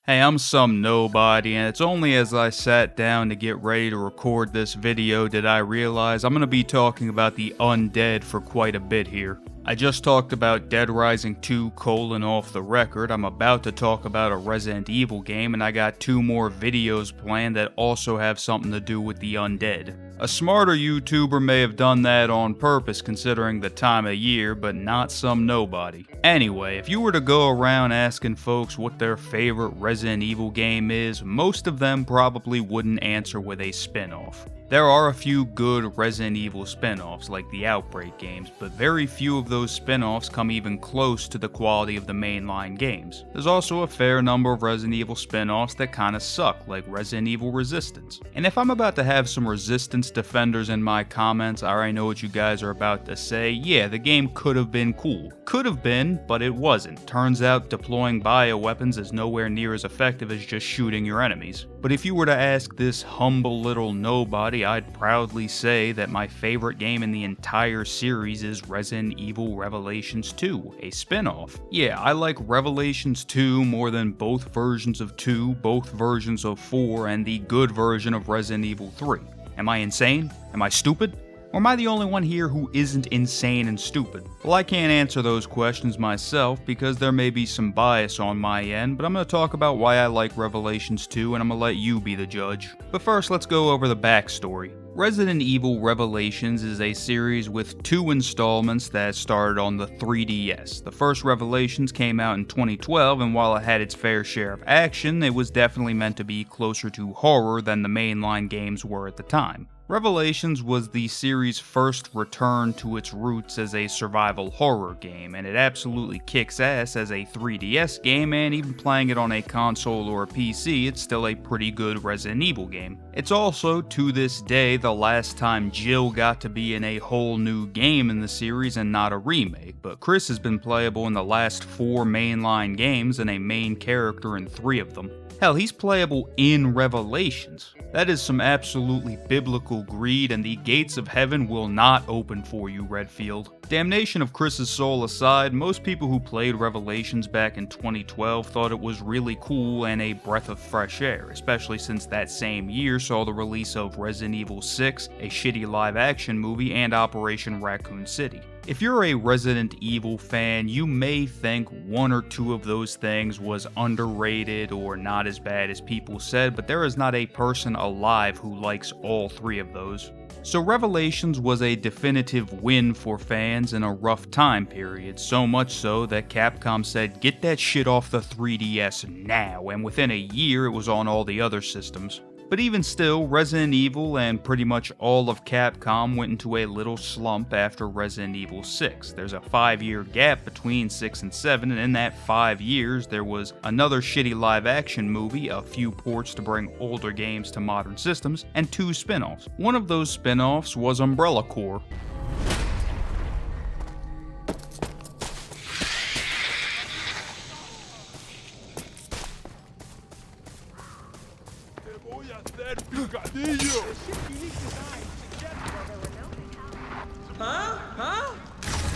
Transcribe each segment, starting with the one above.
Hey, I'm some nobody, and it's only as I sat down to get ready to record this video did I realize I'm going to be talking about the undead for quite a bit here. I just talked about Dead Rising 2 : off the record. I'm about to talk about a Resident Evil game, and I got two more videos planned that also have something to do with the undead. A smarter YouTuber may have done that on purpose considering the time of year, but not some nobody. Anyway, if you were to go around asking folks what their favorite Resident Evil game is, most of them probably wouldn't answer with a spin-off. There are a few good Resident Evil spin-offs like the Outbreak games, but very few of those spin-offs come even close to the quality of the mainline games. There's also a fair number of Resident Evil spin-offs that kinda suck, like Resident Evil Resistance. And if I'm about to have some Resistance defenders in my comments, I already know what you guys are about to say. Yeah, the game could have been cool. Could have been, but it wasn't. Turns out deploying bioweapons is nowhere near as effective as just shooting your enemies. But if you were to ask this humble little nobody, I'd proudly say that my favorite game in the entire series is Resident Evil Revelations 2, a spin-off. Yeah, I like Revelations 2 more than both versions of 2, both versions of 4, and the good version of Resident Evil 3. Am I insane? Am I stupid? Or am I the only one here who isn't insane and stupid? Well, I can't answer those questions myself because there may be some bias on my end, but I'm going to talk about why I like Revelations 2 and I'm going to let you be the judge. But first, let's go over the backstory. Resident Evil Revelations is a series with two installments that started on the 3DS. The first Revelations came out in 2012, and while it had its fair share of action, it was definitely meant to be closer to horror than the mainline games were at the time. Revelations was the series' first return to its roots as a survival horror game, and it absolutely kicks ass as a 3DS game, and even playing it on a console or a PC, it's still a pretty good Resident Evil game. It's also, to this day, the last time Jill got to be in a whole new game in the series and not a remake, but Chris has been playable in the last 4 mainline games and a main character in 3 of them. Hell, he's playable in Revelations. That is some absolutely biblical greed, and the gates of heaven will not open for you, Redfield. Damnation of Chris's soul aside, most people who played Revelations back in 2012 thought it was really cool and a breath of fresh air, especially since that same year saw the release of Resident Evil 6, a shitty live-action movie, and Operation Raccoon City. If you're a Resident Evil fan, you may think one or two of those things was underrated or not as bad as people said, but there is not a person alive who likes all 3 of those. So Revelations was a definitive win for fans in a rough time period, so much so that Capcom said get that shit off the 3DS now, and within a year it was on all the other systems. But even still, Resident Evil and pretty much all of Capcom went into a little slump after Resident Evil 6. There's a 5-year gap between 6 and 7, and in that 5 years there was another shitty live-action movie, a few ports to bring older games to modern systems, and 2 spin-offs. One of those spin-offs was Umbrella Corps. Huh?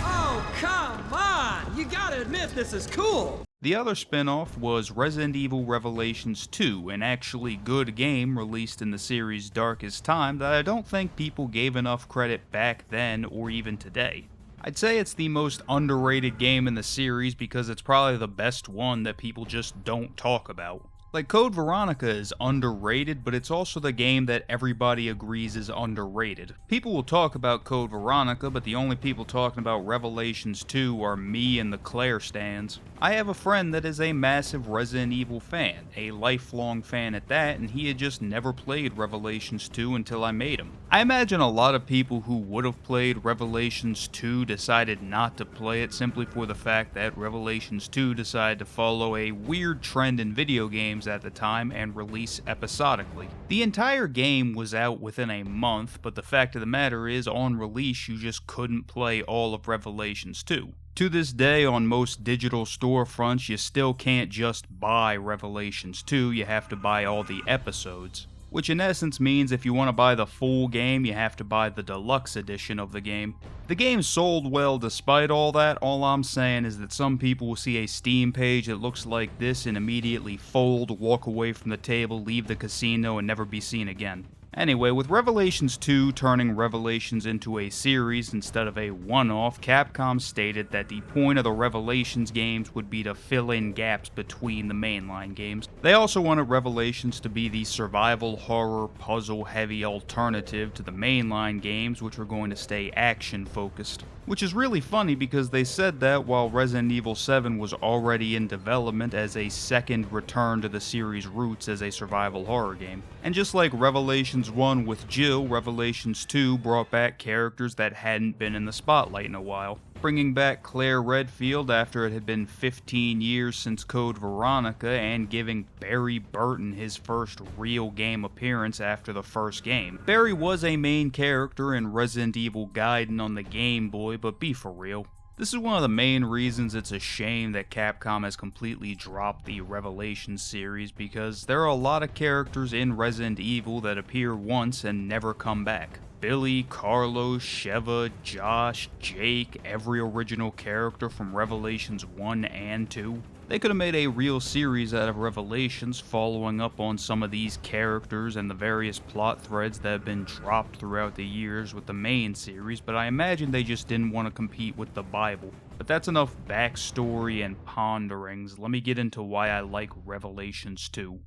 Oh, come on! You gotta admit this is cool! The other spin-off was Resident Evil Revelations 2, an actually good game released in the series' darkest time that I don't think people gave enough credit back then or even today. I'd say it's the most underrated game in the series because it's probably the best one that people just don't talk about. Like, Code Veronica is underrated, but it's also the game that everybody agrees is underrated. People will talk about Code Veronica, but the only people talking about Revelations 2 are me and the Claire stands. I have a friend that is a massive Resident Evil fan, a lifelong fan at that, and he had just never played Revelations 2 until I made him. I imagine a lot of people who would have played Revelations 2 decided not to play it simply for the fact that Revelations 2 decided to follow a weird trend in video games at the time and release episodically. The entire game was out within a month, but the fact of the matter is, on release you just couldn't play all of Revelations 2. To this day, on most digital storefronts, you still can't just buy Revelations 2, you have to buy all the episodes. which in essence means if you want to buy the full game, you have to buy the deluxe edition of the game. The game sold well despite all that. All I'm saying is that some people will see a Steam page that looks like this and immediately fold, walk away from the table, leave the casino, and never be seen again. Anyway, with Revelations 2 turning Revelations into a series instead of a one-off, Capcom stated that the point of the Revelations games would be to fill in gaps between the mainline games. They also wanted Revelations to be the survival horror, puzzle-heavy alternative to the mainline games, which were going to stay action-focused. Which is really funny because they said that while Resident Evil 7 was already in development as a second return to the series' roots as a survival horror game. And just like Revelations 1 with Jill, Revelations 2 brought back characters that hadn't been in the spotlight in a while. Bringing back Claire Redfield after it had been 15 years since Code Veronica, and giving Barry Burton his first real game appearance after the first game. Barry was a main character in Resident Evil Gaiden on the Game Boy, but be for real. This is one of the main reasons it's a shame that Capcom has completely dropped the Revelations series, because there are a lot of characters in Resident Evil that appear once and never come back. Billy, Carlos, Sheva, Josh, Jake, every original character from Revelations 1 and 2. They could have made a real series out of Revelations following up on some of these characters and the various plot threads that have been dropped throughout the years with the main series, but I imagine they just didn't want to compete with the Bible. But that's enough backstory and ponderings. Let me get into why I like Revelations 2.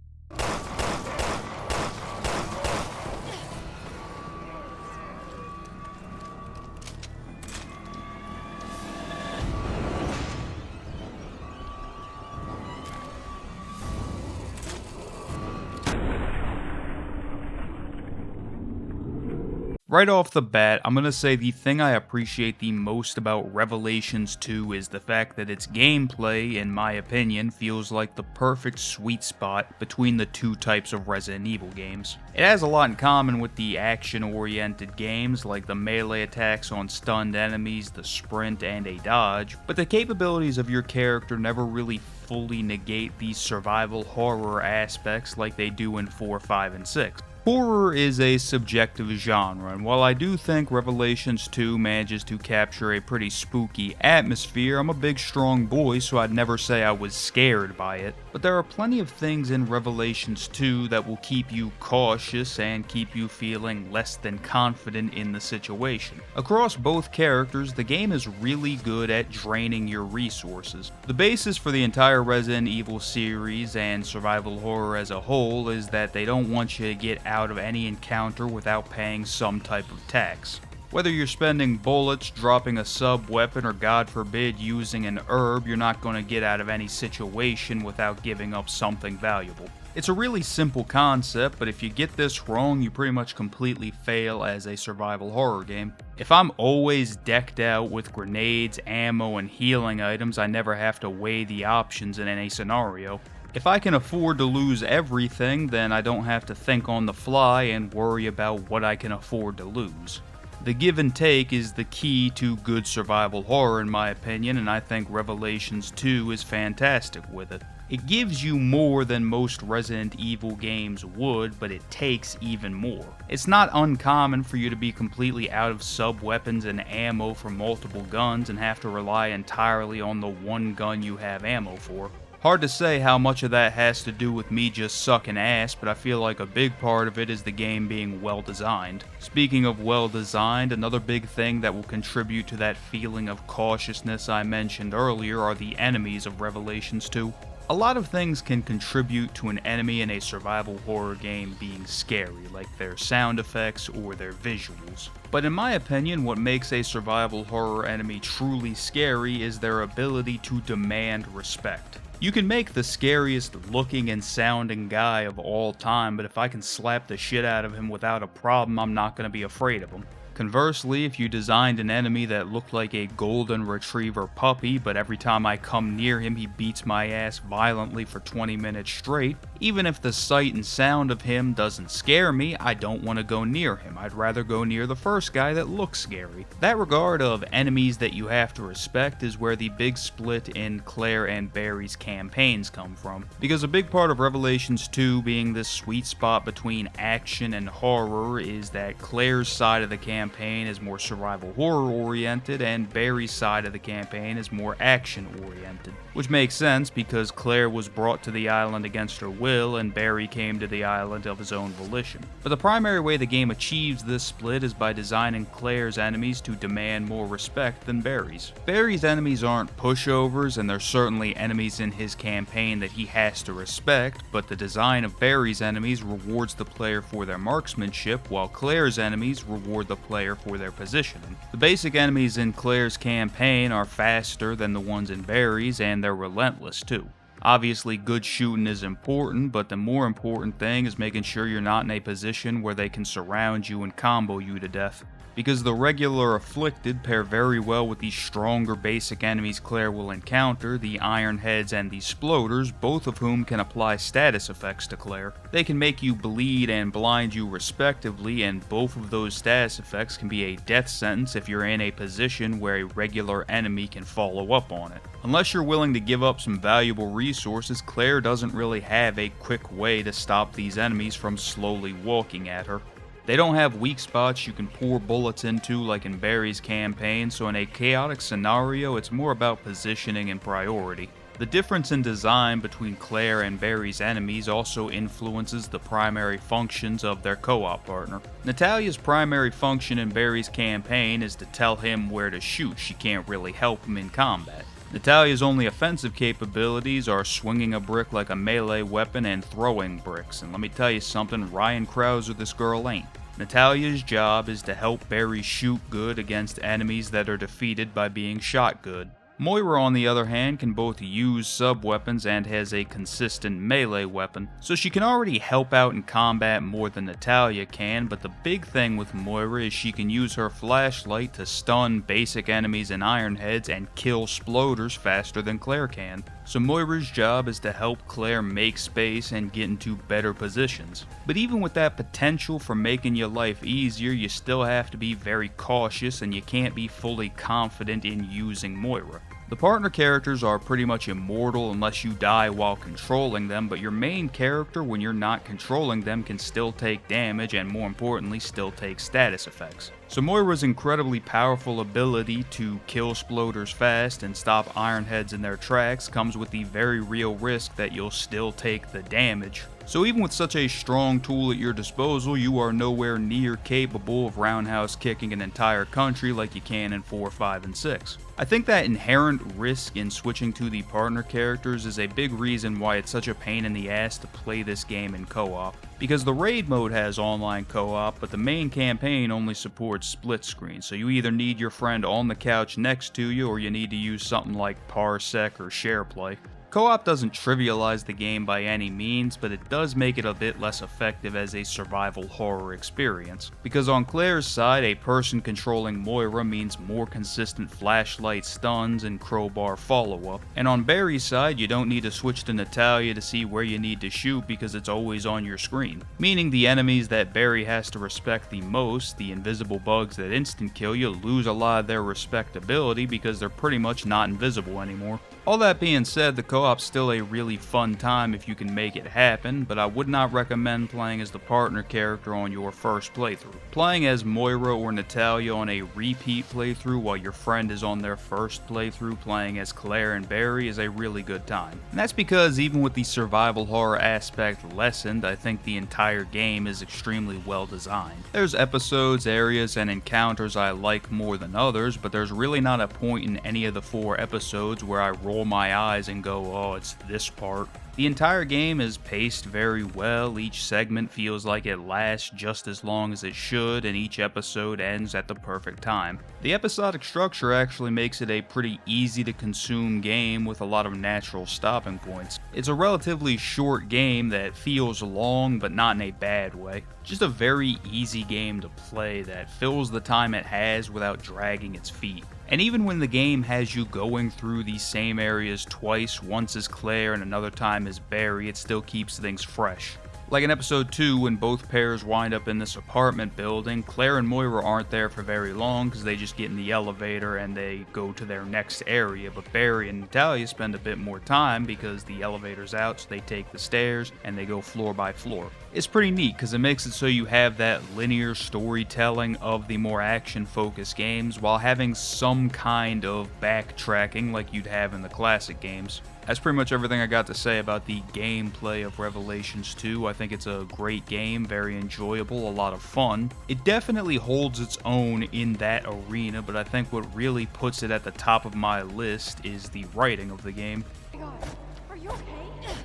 Right off the bat, I'm going to say the thing I appreciate the most about Revelations 2 is the fact that its gameplay, in my opinion, feels like the perfect sweet spot between the two types of Resident Evil games. It has a lot in common with the action-oriented games, like the melee attacks on stunned enemies, the sprint, and a dodge, but the capabilities of your character never really fully negate these survival horror aspects like they do in 4, 5, and 6. Horror is a subjective genre, and while I do think Revelations 2 manages to capture a pretty spooky atmosphere, I'm a big strong boy, so I'd never say I was scared by it. But there are plenty of things in Revelations 2 that will keep you cautious and keep you feeling less than confident in the situation. Across both characters, the game is really good at draining your resources. The basis for the entire Resident Evil series and survival horror as a whole is that they don't want you to get out of any encounter without paying some type of tax. Whether you're spending bullets, dropping a sub-weapon, or God forbid using an herb, you're not going to get out of any situation without giving up something valuable. It's a really simple concept, but if you get this wrong, you pretty much completely fail as a survival horror game. If I'm always decked out with grenades, ammo, and healing items, I never have to weigh the options in any scenario. If I can afford to lose everything, then I don't have to think on the fly and worry about what I can afford to lose. The give and take is the key to good survival horror in my opinion, and I think Revelations 2 is fantastic with it. It gives you more than most Resident Evil games would, but it takes even more. It's not uncommon for you to be completely out of sub-weapons and ammo for multiple guns and have to rely entirely on the one gun you have ammo for. Hard to say how much of that has to do with me just sucking ass, but I feel like a big part of it is the game being well designed. Speaking of well designed, another big thing that will contribute to that feeling of cautiousness I mentioned earlier are the enemies of Revelations 2. A lot of things can contribute to an enemy in a survival horror game being scary, like their sound effects or their visuals. But in my opinion, what makes a survival horror enemy truly scary is their ability to demand respect. You can make the scariest looking and sounding guy of all time, but if I can slap the shit out of him without a problem, I'm not going to be afraid of him. Conversely, if you designed an enemy that looked like a golden retriever puppy, but every time I come near him he beats my ass violently for 20 minutes straight, even if the sight and sound of him doesn't scare me, I don't want to go near him. I'd rather go near the first guy that looks scary. That regard of enemies that you have to respect is where the big split in Claire and Barry's campaigns come from. Because a big part of Revelations 2 being this sweet spot between action and horror is that Claire's side of the campaign is more survival horror oriented and Barry's side of the campaign is more action oriented. Which makes sense because Claire was brought to the island against her will and Barry came to the island of his own volition. But the primary way the game achieves this split is by designing Claire's enemies to demand more respect than Barry's. Barry's enemies aren't pushovers and there's certainly enemies in his campaign that he has to respect, but the design of Barry's enemies rewards the player for their marksmanship while Claire's enemies reward the player for their positioning. The basic enemies in Claire's campaign are faster than the ones in Barry's and they're relentless too. Obviously good shooting is important, but the more important thing is making sure you're not in a position where they can surround you and combo you to death. Because the regular afflicted pair very well with the stronger basic enemies Claire will encounter, the Ironheads and the Sploders, both of whom can apply status effects to Claire. They can make you bleed and blind you respectively, and both of those status effects can be a death sentence if you're in a position where a regular enemy can follow up on it. Unless you're willing to give up some valuable resources, Claire doesn't really have a quick way to stop these enemies from slowly walking at her. They don't have weak spots you can pour bullets into like in Barry's campaign, so in a chaotic scenario it's more about positioning and priority. The difference in design between Claire and Barry's enemies also influences the primary functions of their co-op partner. Natalia's primary function in Barry's campaign is to tell him where to shoot. She can't really help him in combat. Natalia's only offensive capabilities are swinging a brick like a melee weapon and throwing bricks, and let me tell you something, Ryan Krauser this girl ain't. Natalia's job is to help Barry shoot good against enemies that are defeated by being shot good. Moira, on the other hand, can both use sub-weapons and has a consistent melee weapon, so she can already help out in combat more than Natalia can, but the big thing with Moira is she can use her flashlight to stun basic enemies and Ironheads and kill Sploders faster than Claire can. So Moira's job is to help Claire make space and get into better positions. But even with that potential for making your life easier, you still have to be very cautious and you can't be fully confident in using Moira. The partner characters are pretty much immortal unless you die while controlling them, but your main character, when you're not controlling them, can still take damage and more importantly still take status effects. So Moira's incredibly powerful ability to kill Sploders fast and stop Ironheads in their tracks comes with the very real risk that you'll still take the damage. So even with such a strong tool at your disposal, you are nowhere near capable of roundhouse kicking an entire country like you can in 4, 5, and 6. I think that inherent risk in switching to the partner characters is a big reason why it's such a pain in the ass to play this game in co-op. Because the raid mode has online co-op, but the main campaign only supports split screen, so you either need your friend on the couch next to you or you need to use something like Parsec or SharePlay. Co-op doesn't trivialize the game by any means, but it does make it a bit less effective as a survival horror experience. Because on Claire's side, a person controlling Moira means more consistent flashlight stuns and crowbar follow-up. And on Barry's side, you don't need to switch to Natalia to see where you need to shoot because it's always on your screen. Meaning the enemies that Barry has to respect the most, the invisible bugs that instant kill you, lose a lot of their respectability because they're pretty much not invisible anymore. All that being said, the co-op's still a really fun time if you can make it happen, but I would not recommend playing as the partner character on your first playthrough. Playing as Moira or Natalia on a repeat playthrough while your friend is on their first playthrough playing as Claire and Barry is a really good time. And that's because even with the survival horror aspect lessened, I think the entire game is extremely well designed. There's episodes, areas, and encounters I like more than others, but there's really not a point in any of the 4 episodes where I roll my eyes and go, oh, it's this part. The entire game is paced very well, each segment feels like it lasts just as long as it should, and each episode ends at the perfect time. The episodic structure actually makes it a pretty easy to consume game with a lot of natural stopping points. It's a relatively short game that feels long but not in a bad way. Just a very easy game to play that fills the time it has without dragging its feet. And even when the game has you going through these same areas twice, once as Claire and another time as Barry, it still keeps things fresh. Like in episode 2, when both pairs wind up in this apartment building, Claire and Moira aren't there for very long because they just get in the elevator and they go to their next area, but Barry and Natalia spend a bit more time because the elevator's out, so they take the stairs and they go floor by floor. It's pretty neat because it makes it so you have that linear storytelling of the more action-focused games while having some kind of backtracking like you'd have in the classic games. That's pretty much everything I got to say about the gameplay of Revelations 2. I think it's a great game, very enjoyable, a lot of fun. It definitely holds its own in that arena, but I think what really puts it at the top of my list is the writing of the game. Oh my God, are you okay?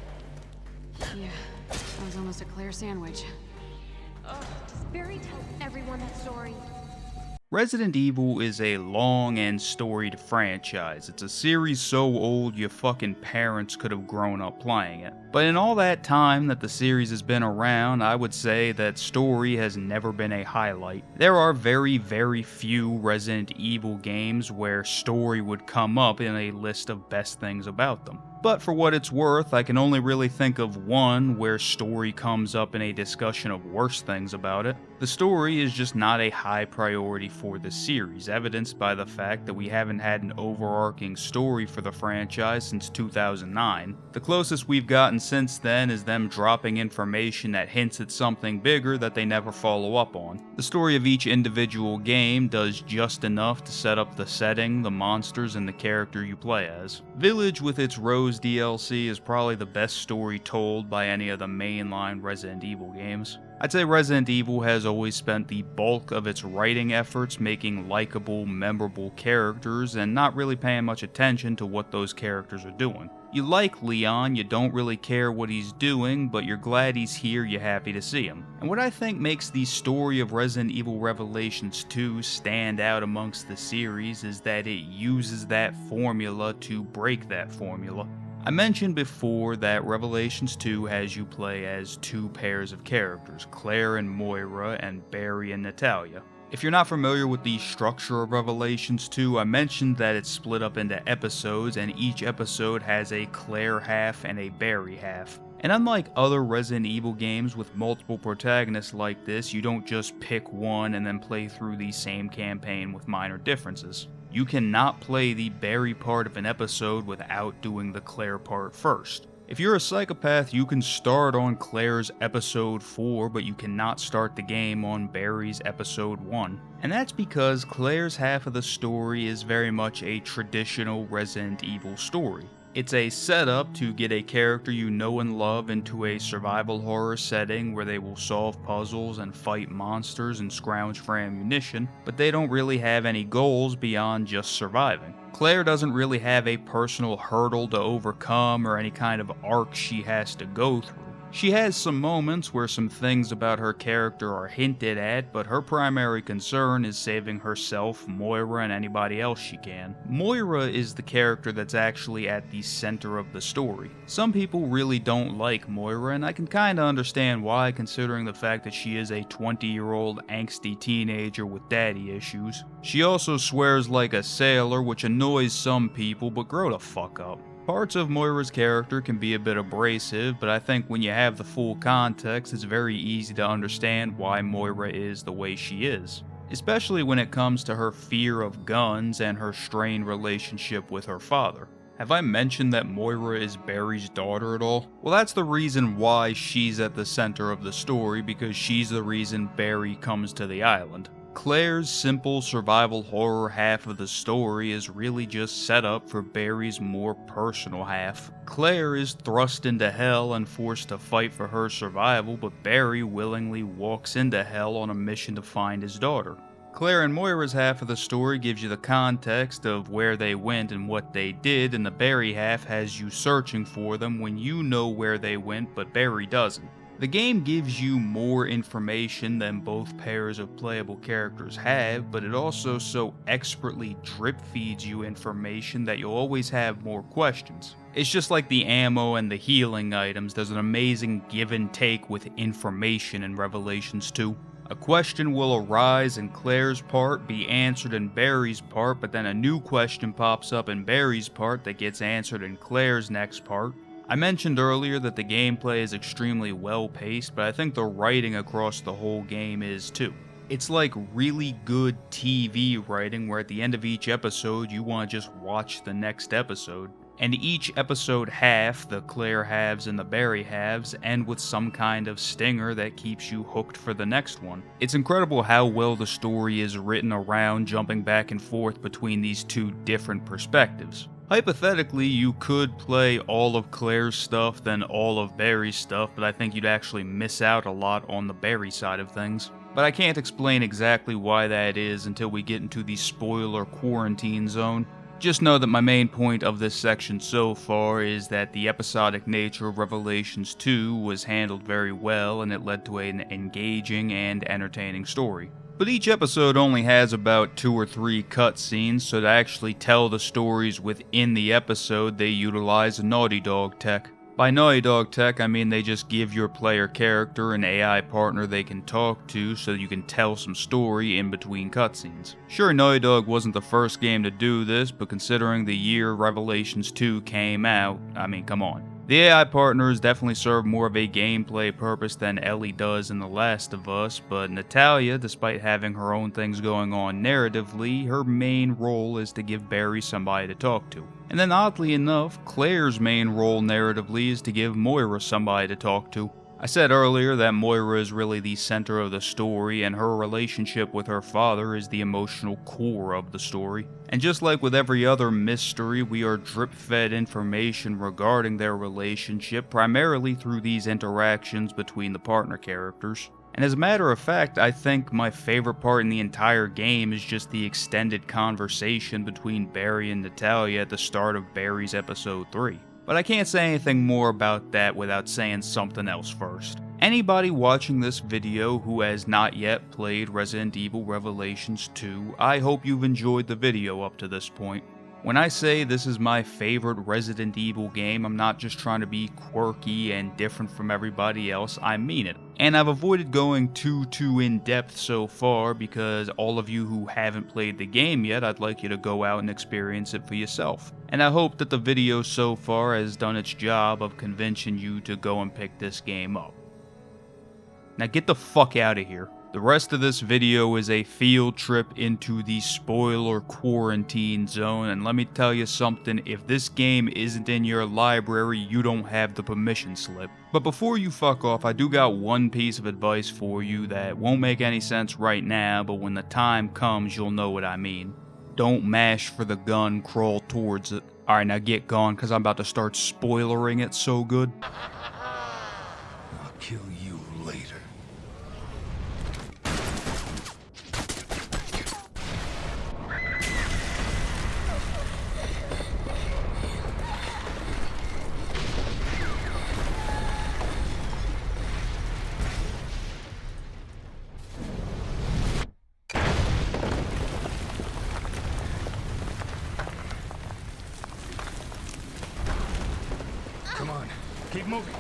Yeah, that was almost a Claire sandwich. Does Barry tell everyone that story? Resident Evil is a long and storied franchise. It's a series so old your fucking parents could have grown up playing it. But in all that time that the series has been around, I would say that story has never been a highlight. There are very, very few Resident Evil games where story would come up in a list of best things about them. But for what it's worth, I can only really think of one where story comes up in a discussion of worst things about it. The story is just not a high priority for the series, evidenced by the fact that we haven't had an overarching story for the franchise since 2009. The closest we've gotten since then is them dropping information that hints at something bigger that they never follow up on. The story of each individual game does just enough to set up the setting, the monsters, and the character you play as. Village with its Rose DLC is probably the best story told by any of the mainline Resident Evil games. I'd say Resident Evil has always spent the bulk of its writing efforts making likable, memorable characters and not really paying much attention to what those characters are doing. You like Leon, you don't really care what he's doing, but you're glad he's here, you're happy to see him. And what I think makes the story of Resident Evil Revelations 2 stand out amongst the series is that it uses that formula to break that formula. I mentioned before that Revelations 2 has you play as two pairs of characters, Claire and Moira and Barry and Natalia. If you're not familiar with the structure of Revelations 2, I mentioned that it's split up into episodes and each episode has a Claire half and a Barry half. And unlike other Resident Evil games with multiple protagonists like this, you don't just pick one and then play through the same campaign with minor differences. You cannot play the Barry part of an episode without doing the Claire part first. If you're a psychopath, you can start on Claire's episode 4, but you cannot start the game on Barry's episode 1. And that's because Claire's half of the story is very much a traditional Resident Evil story. It's a setup to get a character you know and love into a survival horror setting where they will solve puzzles and fight monsters and scrounge for ammunition, but they don't really have any goals beyond just surviving. Claire doesn't really have a personal hurdle to overcome or any kind of arc she has to go through. She has some moments where some things about her character are hinted at, but her primary concern is saving herself, Moira, and anybody else she can. Moira is the character that's actually at the center of the story. Some people really don't like Moira, and I can kinda understand why, considering the fact that she is a 20-year-old angsty teenager with daddy issues. She also swears like a sailor, which annoys some people, but grow the fuck up. Parts of Moira's character can be a bit abrasive, but I think when you have the full context, it's very easy to understand why Moira is the way she is. Especially when it comes to her fear of guns and her strained relationship with her father. Have I mentioned that Moira is Barry's daughter at all? Well, that's the reason why she's at the center of the story, because she's the reason Barry comes to the island. Claire's simple survival horror half of the story is really just set up for Barry's more personal half. Claire is thrust into hell and forced to fight for her survival, but Barry willingly walks into hell on a mission to find his daughter. Claire and Moira's half of the story gives you the context of where they went and what they did, and the Barry half has you searching for them when you know where they went but Barry doesn't. The game gives you more information than both pairs of playable characters have, but it also so expertly drip feeds you information that you'll always have more questions. It's just like the ammo and the healing items, there's an amazing give and take with information in Revelations 2. A question will arise in Claire's part, be answered in Barry's part, but then a new question pops up in Barry's part that gets answered in Claire's next part. I mentioned earlier that the gameplay is extremely well paced, but I think the writing across the whole game is too. It's like really good TV writing where at the end of each episode you want to just watch the next episode. And each episode half, the Claire halves and the Barry halves, end with some kind of stinger that keeps you hooked for the next one. It's incredible how well the story is written around jumping back and forth between these two different perspectives. Hypothetically, you could play all of Claire's stuff, then all of Barry's stuff, but I think you'd actually miss out a lot on the Barry side of things. But I can't explain exactly why that is until we get into the spoiler quarantine zone. Just know that my main point of this section so far is that the episodic nature of Revelations 2 was handled very well and it led to an engaging and entertaining story. But each episode only has about 2 or 3 cutscenes, so to actually tell the stories within the episode, they utilize Naughty Dog tech. By Naughty Dog tech, I mean they just give your player character an AI partner they can talk to so that you can tell some story in between cutscenes. Sure, Naughty Dog wasn't the first game to do this, but considering the year Revelations 2 came out, I mean, come on. The AI partners definitely serve more of a gameplay purpose than Ellie does in The Last of Us, but Natalia, despite having her own things going on narratively, her main role is to give Barry somebody to talk to. And then oddly enough, Claire's main role narratively is to give Moira somebody to talk to. I said earlier that Moira is really the center of the story, and her relationship with her father is the emotional core of the story. And just like with every other mystery, we are drip-fed information regarding their relationship primarily through these interactions between the partner characters. And as a matter of fact, I think my favorite part in the entire game is just the extended conversation between Barry and Natalia at the start of Barry's episode 3. But I can't say anything more about that without saying something else first. Anybody watching this video who has not yet played Resident Evil Revelations 2, I hope you've enjoyed the video up to this point. When I say this is my favorite Resident Evil game, I'm not just trying to be quirky and different from everybody else, I mean it. And I've avoided going too in depth so far because all of you who haven't played the game yet, I'd like you to go out and experience it for yourself. And I hope that the video so far has done its job of convincing you to go and pick this game up. Now get the fuck out of here. The rest of this video is a field trip into the spoiler quarantine zone, and let me tell you something, if this game isn't in your library, you don't have the permission slip. But before you fuck off, I do got one piece of advice for you that won't make any sense right now, but when the time comes, you'll know what I mean. Don't mash for the gun, crawl towards it. Alright, now get gone, because I'm about to start spoilering it so good. I'll kill you later. Come on, keep moving.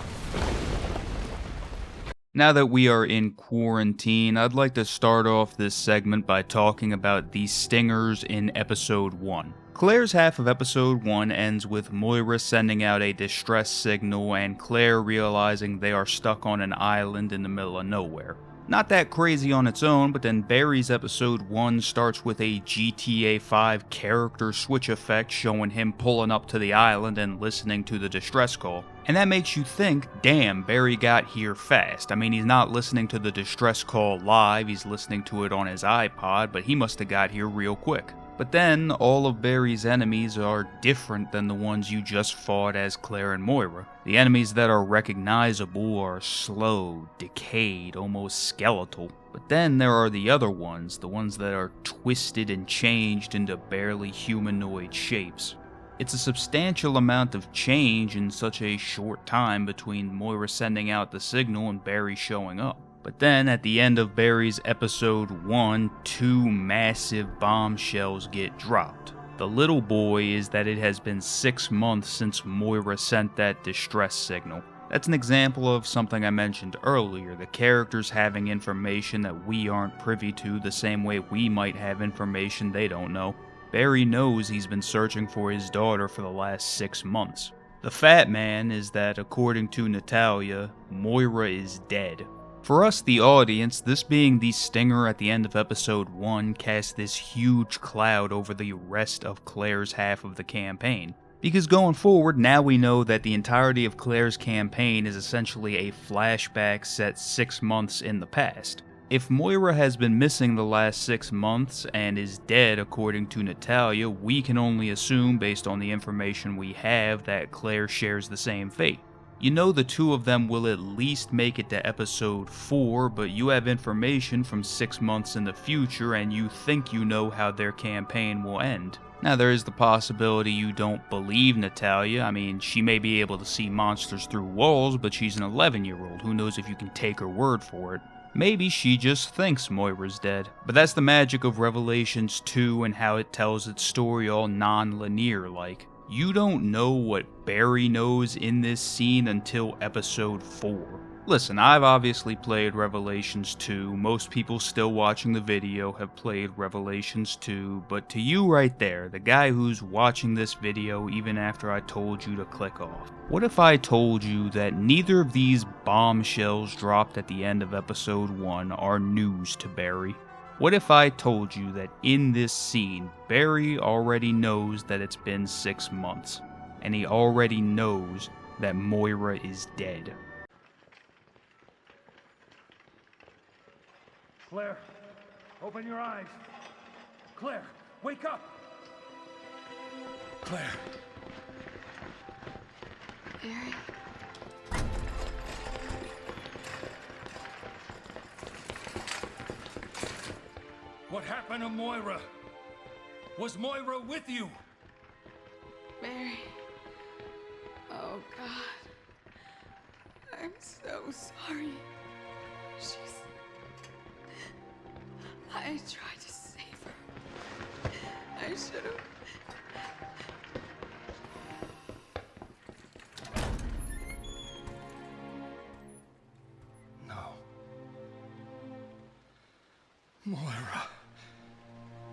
Now that we are in quarantine, I'd like to start off this segment by talking about the stingers in episode 1. Claire's half of episode 1 ends with Moira sending out a distress signal and Claire realizing they are stuck on an island in the middle of nowhere. Not that crazy on its own, but then Barry's episode 1 starts with a GTA 5 character switch effect showing him pulling up to the island and listening to the distress call. And that makes you think, damn, Barry got here fast. I mean, he's not listening to the distress call live, he's listening to it on his iPod, but he must have got here real quick. But then, all of Barry's enemies are different than the ones you just fought as Claire and Moira. The enemies that are recognizable are slow, decayed, almost skeletal. But then there are the other ones, the ones that are twisted and changed into barely humanoid shapes. It's a substantial amount of change in such a short time between Moira sending out the signal and Barry showing up. But then, at the end of Barry's episode 1, 2 massive bombshells get dropped. The little boy is that it has been 6 months since Moira sent that distress signal. That's an example of something I mentioned earlier, the characters having information that we aren't privy to the same way we might have information they don't know. Barry knows he's been searching for his daughter for the last 6 months. The fat man is that, according to Natalia, Moira is dead. For us, the audience, this being the stinger at the end of episode 1 cast this huge cloud over the rest of Claire's half of the campaign. Because going forward, now we know that the entirety of Claire's campaign is essentially a flashback set 6 months in the past. If Moira has been missing the last 6 months and is dead according to Natalia, we can only assume based on the information we have that Claire shares the same fate. You know the two of them will at least make it to episode 4, but you have information from 6 months in the future and you think you know how their campaign will end. Now there is the possibility you don't believe Natalia. I mean, she may be able to see monsters through walls, but she's an 11-year-old. Who knows if you can take her word for it. Maybe she just thinks Moira's dead. But that's the magic of Revelations 2 and how it tells its story all non-linear like. You don't know what Barry knows in this scene until episode 4. Listen, I've obviously played Revelations 2, most people still watching the video have played Revelations 2, but to you right there, the guy who's watching this video even after I told you to click off, what if I told you that neither of these bombshells dropped at the end of episode 1 are news to Barry? What if I told you that in this scene, Barry already knows that it's been 6 months, and he already knows that Moira is dead? Claire, open your eyes. Claire, wake up. Claire. Barry? What happened to Moira? Was Moira with you? Barry. Oh, God. I'm so sorry. I tried to save her. I should have. No. Moira.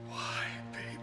Why, baby?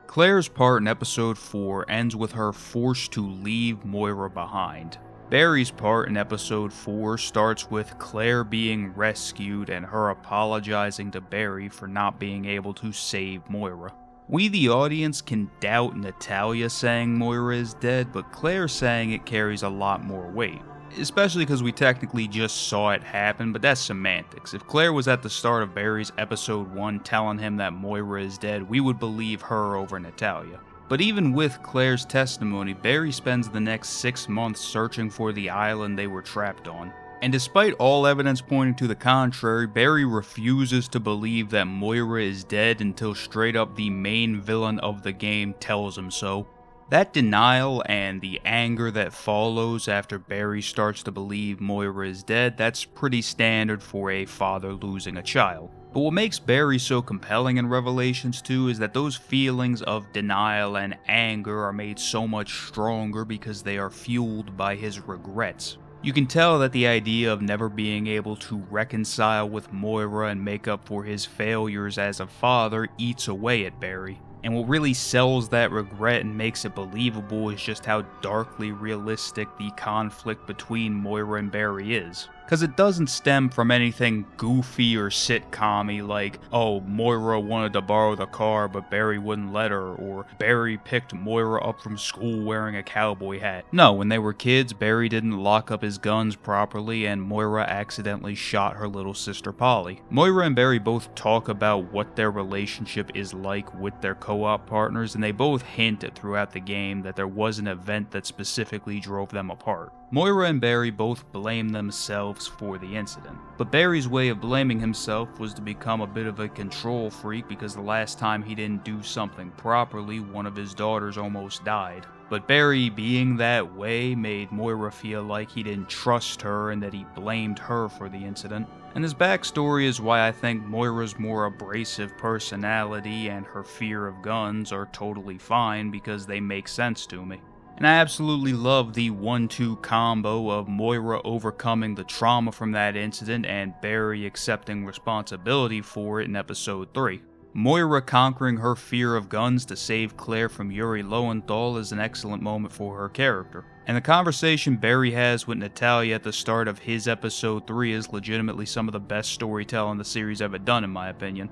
Claire's part in episode 4 ends with her forced to leave Moira behind. Barry's part in episode 4 starts with Claire being rescued and her apologizing to Barry for not being able to save Moira. We, the audience, can doubt Natalia saying Moira is dead, but Claire saying it carries a lot more weight. Especially because we technically just saw it happen, but that's semantics. If Claire was at the start of Barry's episode 1 telling him that Moira is dead, we would believe her over Natalia. But even with Claire's testimony, Barry spends the next 6 months searching for the island they were trapped on. And despite all evidence pointing to the contrary, Barry refuses to believe that Moira is dead until straight up the main villain of the game tells him so. That denial and the anger that follows after Barry starts to believe Moira is dead, that's pretty standard for a father losing a child. But what makes Barry so compelling in Revelations 2 is that those feelings of denial and anger are made so much stronger because they are fueled by his regrets. You can tell that the idea of never being able to reconcile with Moira and make up for his failures as a father eats away at Barry. And what really sells that regret and makes it believable is just how darkly realistic the conflict between Moira and Barry is. because it doesn't stem from anything goofy or sitcom-y like, oh, Moira wanted to borrow the car but Barry wouldn't let her, or Barry picked Moira up from school wearing a cowboy hat. No, when they were kids, Barry didn't lock up his guns properly and Moira accidentally shot her little sister Polly. Moira and Barry both talk about what their relationship is like with their co-op partners, and they both hint throughout the game that there was an event that specifically drove them apart. Moira and Barry both blame themselves for the incident, but Barry's way of blaming himself was to become a bit of a control freak because the last time he didn't do something properly, one of his daughters almost died. But Barry being that way made Moira feel like he didn't trust her and that he blamed her for the incident. And his backstory is why I think Moira's more abrasive personality and her fear of guns are totally fine because they make sense to me. And I absolutely love the 1-2 combo of Moira overcoming the trauma from that incident and Barry accepting responsibility for it in episode 3. Moira conquering her fear of guns to save Claire from Yuri Lowenthal is an excellent moment for her character. And the conversation Barry has with Natalia at the start of his episode 3 is legitimately some of the best storytelling the series ever done in my opinion.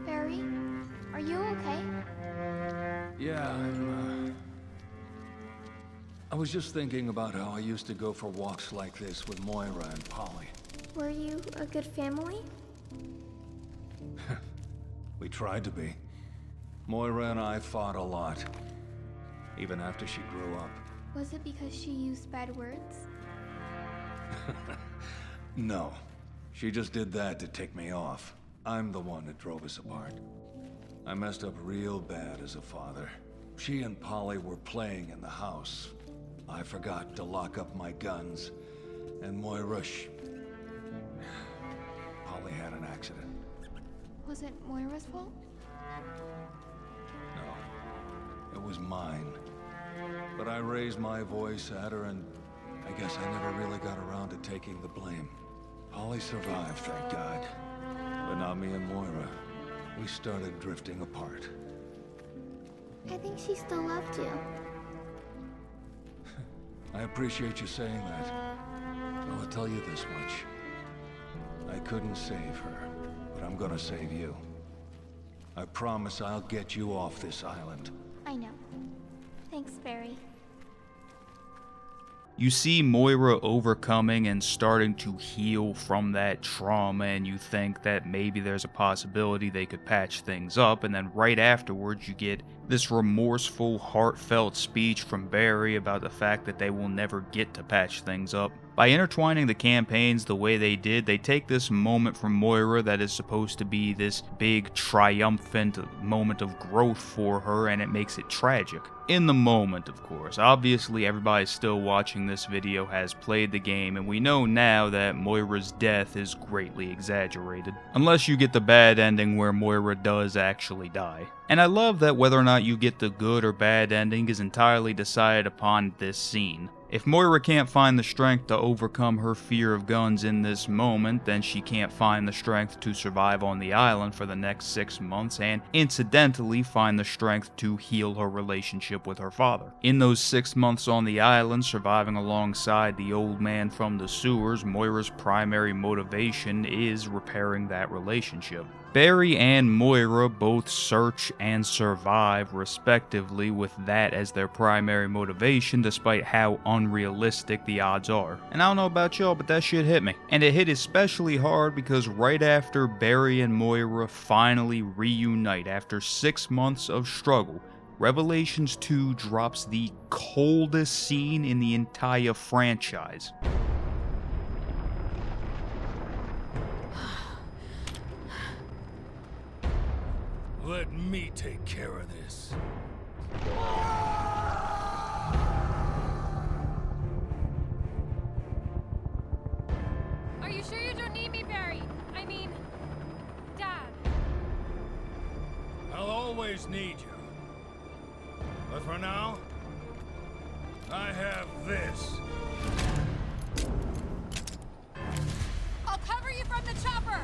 Barry, are you okay? Yeah, I was just thinking about how I used to go for walks like this with Moira and Polly. Were you a good family? We tried to be. Moira and I fought a lot, even after she grew up. Was it because she used bad words? No, she just did that to tick me off. I'm the one that drove us apart. I messed up real bad as a father. She and Polly were playing in the house. I forgot to lock up my guns, and Moira, Polly had an accident. Was it Moira's fault? No, it was mine. But I raised my voice at her, and I guess I never really got around to taking the blame. Polly survived, thank God. But not me and Moira. We started drifting apart. I think she still loved you. I appreciate you saying that. I'll tell you this much. I couldn't save her, but I'm gonna save you. I promise I'll get you off this island. I know. Thanks, Barry. You see Moira overcoming and starting to heal from that trauma, and you think that maybe there's a possibility they could patch things up, and then right afterwards you get this remorseful, heartfelt speech from Barry about the fact that they will never get to patch things up. By intertwining the campaigns the way they did, they take this moment from Moira that is supposed to be this big, triumphant moment of growth for her, and it makes it tragic. In the moment, of course. Obviously, everybody still watching this video has played the game, and we know now that Moira's death is greatly exaggerated. Unless you get the bad ending where Moira does actually die. And I love that whether or not you get the good or bad ending is entirely decided upon this scene. If Moira can't find the strength to overcome her fear of guns in this moment, then she can't find the strength to survive on the island for the next 6 months, and incidentally find the strength to heal her relationship with her father. In those 6 months on the island, surviving alongside the old man from the sewers, Moira's primary motivation is repairing that relationship. Barry and Moira both search and survive respectively with that as their primary motivation despite how unrealistic the odds are. And I don't know about y'all, but that shit hit me. And it hit especially hard because right after Barry and Moira finally reunite after 6 months of struggle, Revelations 2 drops the coldest scene in the entire franchise. Let me take care of this. Are you sure you don't need me, Barry? I mean, Dad. I'll always need you. But for now, I have this. I'll cover you from the chopper!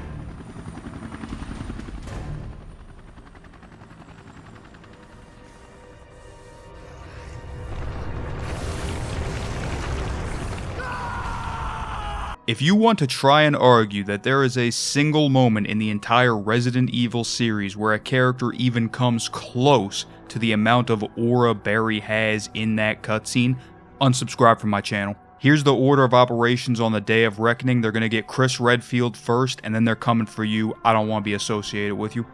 If you want to try and argue that there is a single moment in the entire Resident Evil series where a character even comes close to the amount of aura Barry has in that cutscene, unsubscribe from my channel. Here's the order of operations on the Day of Reckoning. They're going to get Chris Redfield first, and then they're coming for you. I don't want to be associated with you.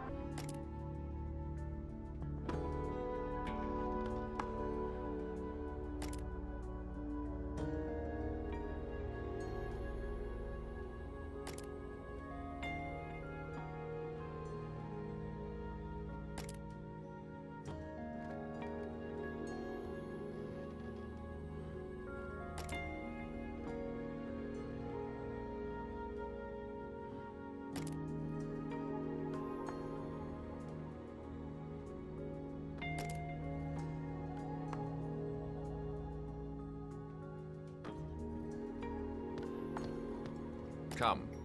Come.